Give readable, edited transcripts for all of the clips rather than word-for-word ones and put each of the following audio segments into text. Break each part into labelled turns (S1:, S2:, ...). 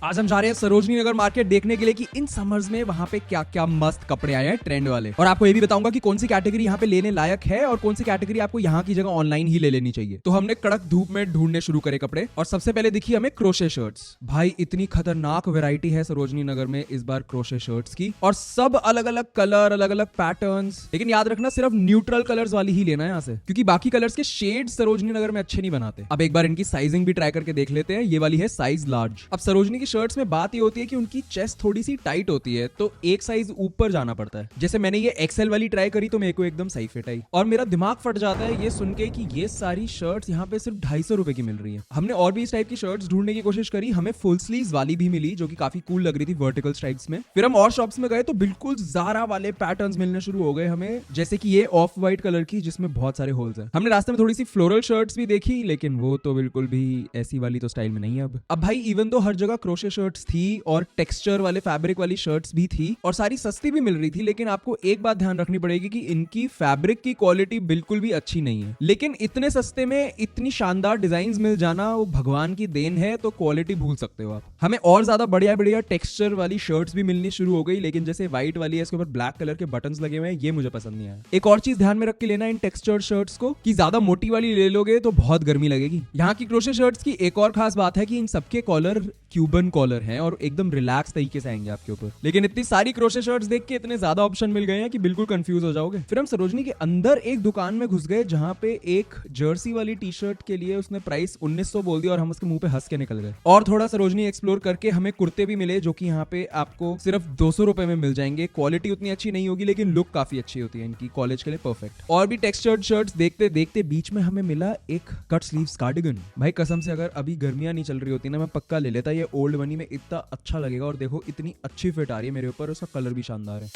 S1: आज हम जा रहे हैं सरोजनी नगर मार्केट देखने के लिए कि इन समर्स में वहाँ पे क्या क्या मस्त कपड़े आए हैं ट्रेंड वाले। और आपको ये भी बताऊंगा कि कौन सी कैटेगरी यहाँ पे लेने लायक है और कौन सी कैटेगरी आपको यहाँ की जगह ऑनलाइन ही ले लेनी चाहिए। तो हमने कड़क धूप में ढूंढने शुरू करे कपड़े और सबसे पहले दिखी हमें क्रोशे शर्ट्स। भाई इतनी खतरनाक वैरायटी है सरोजनी नगर में इस बार क्रोशे शर्ट्स की, और सब अलग अलग कलर, अलग अलग पैटर्न्स। लेकिन याद रखना सिर्फ न्यूट्रल कलर्स वाली ही लेना है यहाँ से, क्योंकि बाकी कलर्स के शेड्स सरोजनी नगर में अच्छे नहीं बनाते। अब एक बार इनकी साइजिंग भी ट्राई करके देख लेते हैं। ये वाली है साइज लार्ज। अब सरोजनी की शर्ट्स में बात ये होती है कि उनकी चेस्ट थोड़ी सी टाइट होती है, तो एक साइज ऊपर जाना पड़ता है। जैसे मैंने ये एक्सेल वाली ट्राई करी तो मेरे को एकदम सही फिट आई, और मेरा दिमाग फट जाता है ये सुन के कि ये सारी शर्ट्स यहाँ पे सिर्फ 250 रुपए की मिल रही है। हमने और भी इस टाइप की शर्ट्स ढूंढने की कोशिश करी, हमें फुल स्लीव्स वाली भी मिली जो कि काफी कूल लग रही थी वर्टिकल स्ट्राइप्स में। फिर हम और शॉप्स में गए तो बिल्कुल ज़ारा वाले पैटर्न्स मिलने शुरू हो गए हमें, जैसे कि ये ऑफ व्हाइट कलर की जिसमें बहुत सारे होल्स हैं। हमने रास्ते में थोड़ी सी फ्लोरल शर्ट्स भी देखी, लेकिन वो तो बिल्कुल भी ऐसी वाली तो स्टाइल में नहीं है। अब भाई इवन तो हर जगह क्रोशे शर्ट्स थी और टेक्सचर वाले फैब्रिक वाली शर्ट्स भी थी और सारी सस्ती भी मिल रही थी, लेकिन आपको एक बात ध्यान रखनी पड़ेगी कि इनकी फैब्रिक की क्वालिटी बिल्कुल भी अच्छी नहीं है। लेकिन इतने सस्ते में इतनी शानदार डिजाइन्स मिल जाना वो भगवान की देन है, तो क्वालिटी भूल सकते हो आप। हमें और ज्यादा बढ़िया बढ़िया टेक्सचर वाली शर्ट्स भी मिलनी शुरू हो गई, लेकिन जैसे व्हाइट वाली है इसके ऊपर ब्लैक कलर के बटन्स लगे हुए हैं, ये मुझे पसंद नहीं आया। एक और चीज ध्यान में रख के लेना इन टेक्सचर्ड शर्ट्स को कि ज्यादा मोटी वाली ले लोगे तो बहुत गर्मी लगेगी। यहाँ की क्रोशे शर्ट्स की एक और खास बात है कि इन सबके कॉलर क्यूबन कॉलर हैं और एकदम रिलैक्स तरीके से आएंगे आपके ऊपर। लेकिन इतनी सारी क्रोशे शर्ट्स देख के इतने ज्यादा ऑप्शन मिल गए हैं कि बिल्कुल कंफ्यूज हो जाओगे। फिर हम सरोजनी के अंदर एक दुकान में घुस गए जहां पे एक जर्सी वाली टी शर्ट के लिए उसने प्राइस 1900 बोल दिया और हम उसके मुंह पे हंस के निकल गए। और थोड़ा सरोजनी एक्सप्लोर करके हमें कुर्ते भी मिले जो कि यहाँ पे आपको सिर्फ 200 रुपए में मिल जाएंगे। क्वालिटी उतनी अच्छी नहीं होगी लेकिन लुक काफी अच्छी होती है इनकी, कॉलेज के लिए परफेक्ट। और भी टेक्सचर्ड शर्ट्स देखते देखते बीच में हमें मिला एक कट स्लीव्स कार्डिगन। भाई कसम से अगर अभी गर्मियां नहीं चल रही होती ना मैं पक्का ले लेता। ये ओल्ड मनी में इतना अच्छा लगेगा और देखो इतनी अच्छी फिट आ रही है मेरे ऊपर, उसका कलर भी शानदार है।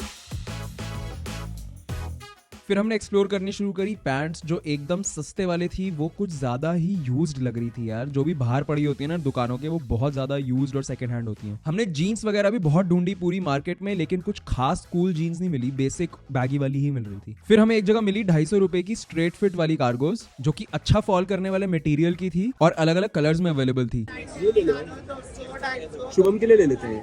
S1: फिर हमने एक्सप्लोर करनी शुरू करी पैंट्स जो एकदम सस्ते वाले थी, वो कुछ ज्यादा ही यूज्ड लग रही थी यार। जो भी बाहर पड़ी होती है ना दुकानों के, वो बहुत ज्यादा यूज्ड और सेकंड हैंड होती हैं। हमने जीन्स वगैरह भी बहुत ढूंढी पूरी मार्केट में, लेकिन कुछ खास कूल जीन्स नहीं मिली, बेसिक बैगी वाली ही मिल रही थी। फिर हमें एक जगह मिली 250 रुपए की स्ट्रेट फिट वाली कार्गोज जो कि अच्छा फॉल करने वाले मटेरियल की थी और अलग अलग कलर्स में अवेलेबल थी।
S2: शुभम के लिए ले लेते हैं।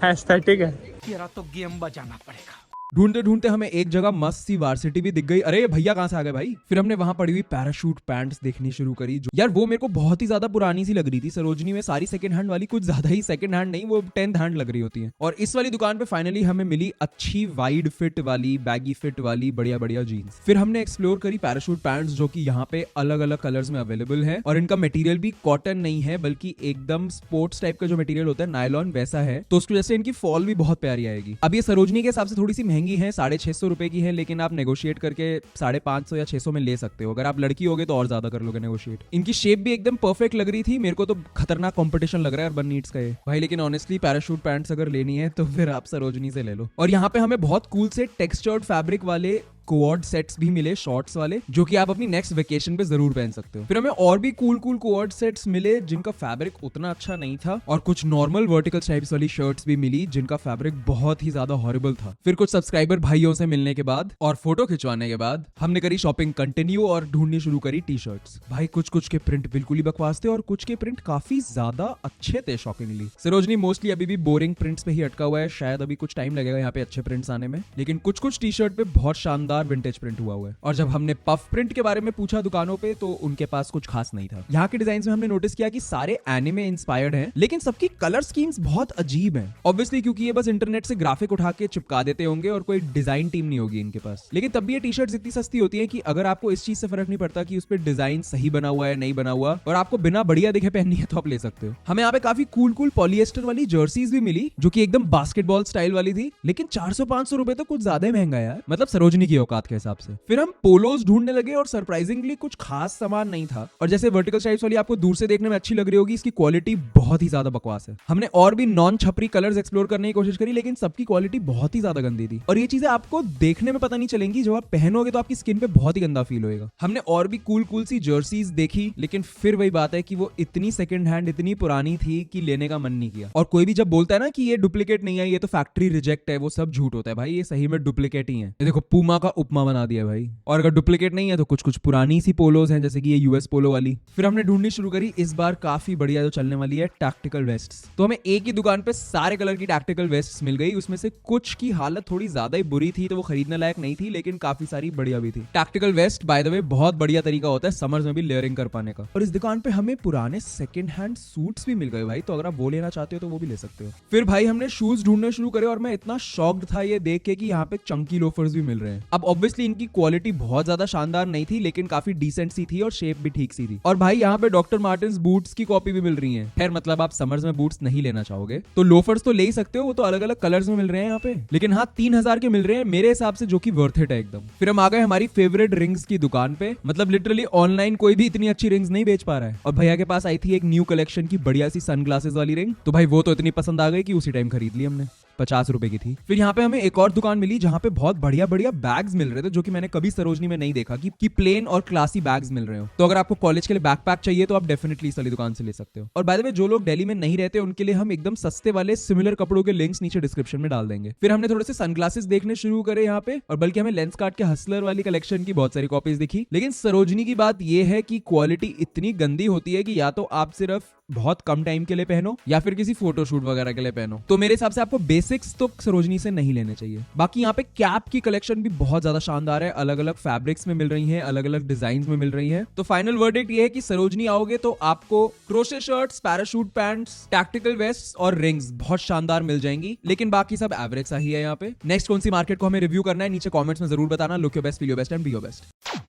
S3: एस्थेटिक है।
S4: तेरा तो गेम बजाना पड़ेगा।
S1: ढूंढते ढूंढते हमें एक जगह मस्त सी वार्सिटी भी दिख गई। अरे भैया कहाँ से आ गए भाई। फिर हमने वहां पड़ी हुई पैराशूट पैंट्स देखनी शुरू करी जो यार वो मेरे को बहुत ही ज्यादा पुरानी सी लग रही थी। सरोजनी में सारी सेकंड हैंड वाली कुछ ज्यादा ही सेकंड हैंड नहीं, वो 10th हैंड लग रही होती है। और इस वाली दुकान पे फाइनली हमें मिली अच्छी वाइड फिट वाली बैगी फिट वाली बढ़िया बढ़िया जीन्स। फिर हमने एक्सप्लोर करी पैराशूट पैंट्स जो कि यहाँ पे अलग अलग कलर्स में अवेलेबल है और इनका मटेरियल भी कॉटन नहीं है बल्कि एकदम स्पोर्ट्स टाइप का जो मटेरियल होता है नायलॉन वैसा है, तो उसकी वजह से इनकी फॉल भी बहुत प्यारी आएगी। अब ये सरोजनी के हिसाब से थोड़ी सी महंगी है, 650 रुपए की है, लेकिन आप नेगोशिएट करके 550 या 600 में ले सकते हो। अगर आप लड़की होगे तो और ज्यादा कर लोगे नेगोशिएट। इनकी शेप भी एकदम परफेक्ट लग रही थी, मेरे को तो खतरनाक कंपटीशन लग रहा है अर्बन नीड्स का ये भाई। लेकिन ऑनेस्टली पैराशूट पैंट्स अगर लेनी है तो फिर आप सरोजनी से ले लो। और यहाँ पे हमें बहुत कूल से टेक्सचर्ड फैब्रिक वाले कोऑर्ड सेट्स भी मिले, शॉर्ट्स वाले, जो कि आप अपनी नेक्स्ट वेकेशन पे जरूर पहन सकते हो। फिर हमें और भी कूल कोऑर्ड सेट्स मिले जिनका फैब्रिक उतना अच्छा नहीं था, और कुछ नॉर्मल वर्टिकल स्ट्राइप्स वाली शर्ट्स भी मिली जिनका फैब्रिक बहुत ही ज्यादा हॉरिबल था। फिर कुछ सब्सक्राइबर भाइयों से मिलने के बाद और फोटो खिंचवाने के बाद हमने करी शॉपिंग कंटिन्यू और ढूंढनी शुरू करी टी शर्ट्स। भाई कुछ के प्रिंट बिल्कुल ही बकवास थे और कुछ के प्रिंट काफी ज्यादा अच्छे थे शॉकिंगली। सरोजनी मोस्टली अभी भी बोरिंग प्रिंट्स पे ही अटका हुआ है, शायद अभी कुछ टाइम लगेगा यहाँ पे अच्छे प्रिंट्स आने में, लेकिन कुछ टी शर्ट पे बहुत शानदार विंटेज प्रिंट हुआ है। और जब हमने पफ प्रिंट के बारे में पूछा दुकानों पे तो उनके पास कुछ खास नहीं था। यहाँ के डिजाइन में हमने नोटिस किया कि सारे एनिमे इंस्पायर्ड हैं, लेकिन सबकी कलर स्कीम्स बहुत अजीब हैं। ऑब्वियसली क्योंकि ये बस इंटरनेट से ग्राफिक उठा के चिपका देते होंगे और कोई डिजाइन टीम नहीं होगी इनके पास। लेकिन तब भी ये टी शर्ट्स इतनी सस्ती होती है कि अगर आपको इस चीज से फर्क नहीं पड़ता कि उस पर डिजाइन सही बना हुआ है नहीं बना हुआ और आपको बिना बढ़िया दिखे पहननी है तो आप ले सकते हो। हमें यहाँ पे काफी कूल पॉलिएस्टर वाली जर्सीज भी मिली जो कि एकदम बास्केटबॉल स्टाइल वाली थी, लेकिन 400-500 रुपए तो कुछ ज्यादा ही महंगा यार, मतलब सरोजनी की औकात के हिसाब से। फिर हम पोलोज ढूंढने लगे और सरप्राइजिंगली कुछ खास सामान नहीं था। और जैसे वर्टिकल स्ट्राइप्स वाली आपको दूर से देखने में अच्छी लग रही होगी, इसकी क्वालिटी बहुत ही ज्यादा बकवास है। हमने और भी नॉन छपरी कलर्स एक्सप्लोर करने की कोशिश करी, लेकिन सबकी क्वालिटी बहुत ही ज्यादा गंदी थी। और ये चीजें आपको देखने में पता नहीं चलेंगी, जब आप पहनोगे तो आपकी स्किन पे बहुत ही गंदा फील होगा। हमने और भी कूल सी जर्सीज देखी, लेकिन फिर वही बात है कि वो इतनी सेकंड हैंड इतनी पुरानी थी कि लेने का मन नहीं किया। और कोई भी जब बोलता है ना कि ये डुप्लीकेट नहीं है, ये तो फैक्ट्री रिजेक्ट है, वो सब झूठ होता है भाई, ये सही में डुप्लीकेट ही है। देखो पूमा का उपमा बना दिया भाई। और अगर डुप्लीकेट नहीं है तो कुछ कुछ पुरानी सी पोलोज हैं, जैसे कि ये यूएस पोलो वाली। फिर हमने ढूंढनी शुरू करी इस बार काफी बढ़िया जो चलने वाली है टैक्टिकल वेस्ट्स। तो हमें एक ही दुकान पे सारे कलर की टैक्टिकल वेस्ट्स मिल गई। उसमें से कुछ की हालत थोड़ी ज्यादा ही बुरी थी तो वो खरीदने लायक नहीं थी, लेकिन काफी सारी बढ़िया भी थी। Tactical vest by the way बहुत बढ़िया तरीका होता है समर्स में भी लेयरिंग कर पाने का। और इस दुकान पे हमें पुराने सेकंड हैंड सूट्स भी मिल गए भाई, तो अगर आप वो लेना चाहते हो तो वो भी ले सकते हो। फिर भाई हमने शूज ढूंढने शुरू करे और मैं इतना शॉक्ड था ये देख के कि यहाँ पे चंकी लोफर्स भी मिल रहे हैं। अब ऑब्वियसली इनकी क्वालिटी बहुत ज्यादा शानदार नहीं थी, लेकिन काफी डिसेंट सी थी और शेप भी ठीक सी थी। और भाई यहाँ पे डॉक्टर मार्टिन्स बूट्स की कॉपी भी मिल रही है। खैर मतलब आप समर्स में बूट्स नहीं लेना चाहोगे तो लोफर्स तो ले ही सकते हो, वो तो अलग अलग कलर्स में मिल रहे हैं यहाँ पे। लेकिन हाँ 3000 के मिल रहे हैं मेरे हिसाब से, जो कि वर्थ इट है एकदम। फिर हम आ गए हमारी फेवरेट रिंग्स की दुकान पे। मतलब लिटरली ऑनलाइन कोई भी इतनी अच्छी रिंग्स नहीं बेच पा रहा है। और भैया के पास आई थी एक न्यू कलेक्शन की बढ़िया सी सनग्लासेस वाली रिंग, तो भाई वो तो इतनी पसंद आ गई कि उसी टाइम खरीद ली हमने। 50 रुपए की थी। फिर यहाँ पे हमें एक और दुकान मिली जहाँ पे बहुत बढ़िया बढ़िया बैग्स मिल रहे थे, जो कि मैंने कभी सरोजनी में नहीं देखा कि प्लेन और क्लासी बैग्स मिल रहे हो। तो अगर आपको कॉलेज के लिए बैकपैक चाहिए तो आप डेफिनेटली इस वाली दुकान से ले सकते हो। और बाय द वे जो लोग दिल्ली में नहीं रहते उनके लिए हम एकदम सस्ते वाले सिमिलर कपड़ों के लिंक्स नीचे डिस्क्रिप्शन में डाल देंगे। फिर हमने थोड़े से सनग्लासेस देखने शुरू करे यहाँ पे, और बल्कि हमें लेंस कार्ट के हसलर वाली कलेक्शन की बहुत सारी कॉपीज दिखी। लेकिन सरोजनी की बात यह है कि क्वालिटी इतनी गंदी होती है कि या तो आप सिर्फ बहुत कम टाइम के लिए पहनो या फिर किसी फोटोशूट वगैरह के लिए पहनो। तो मेरे हिसाब से आपको बेसिक्स तो सरोजनी से नहीं लेने चाहिए। बाकी यहाँ पे कैप की कलेक्शन भी बहुत ज्यादा शानदार है, अलग अलग फैब्रिक्स में मिल रही है, अलग अलग डिजाइन में मिल रही है। तो फाइनल वर्डिक्ट ये है कि सरोजनी आओगे तो आपको crochet shirts, parachute pants, tactical vest और रिंग्स बहुत शानदार मिल जाएंगी, लेकिन बाकी सब एवरेज सा ही है यहाँ पे। नेक्स्ट कौन सी मार्केट को हमें रिव्यू करना है नीचे कॉमेंट्स में जरूर बताना। Look your best, feel your best and be your best.